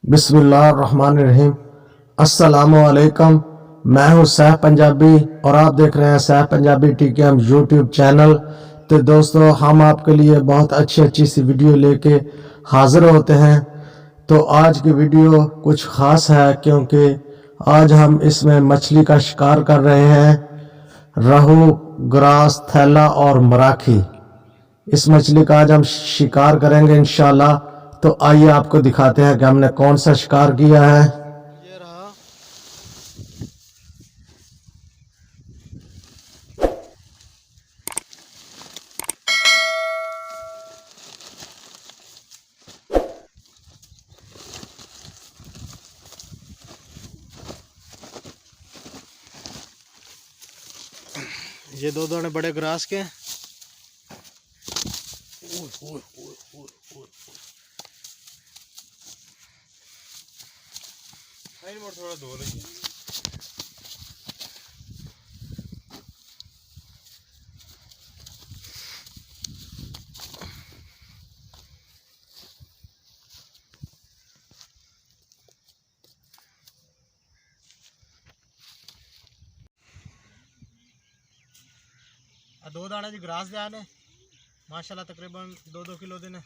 बिस्मिल्लाहिर्रहमानिर्रहीम। अस्सलामुअलैकुम। मैं हूं सैफ पंजाबी और आप देख रहे हैं Saif Punjabi TKM YouTube channel. तो दोस्तों, हम आपके लिए बहुत अच्छी सी वीडियो लेके हाजिर होते हैं। तो आज की वीडियो कुछ ख़ास है क्योंकि आज हम इसमें मछली का शिकार कर रहे हैं, रहू, ग्रास, थैला और मराखी। इस मछली का आज हम शिकार करेंगे इंशाल्लाह। तो आइए आपको दिखाते हैं कि हमने कौन सा शिकार किया है। ये रहा। ये दो दाने बड़े ग्रास के। थोड़ा धो लीजिए। दो दाने जी ग्रास दे आने माशाल्लाह तकरीबन 2-2 किलो देने।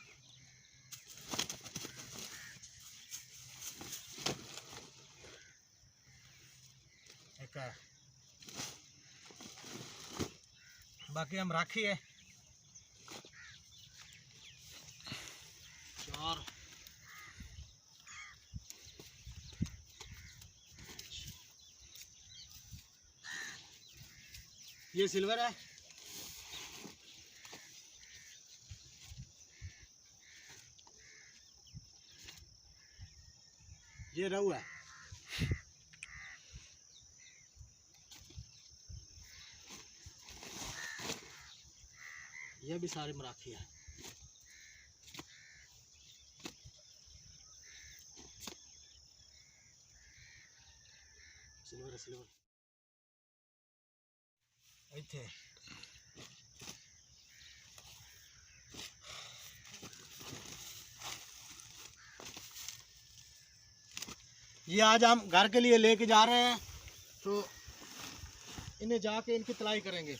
एक है। बाकी हम राखी है 4। ये सिल्वर है। ये रहू है। ये भी सारी मराठी है। सिल्वर सिल्वर इथे। ये आज हम घर के लिए लेके जा रहे हैं, तो इन्हें जाके इनकी तलाई करेंगे।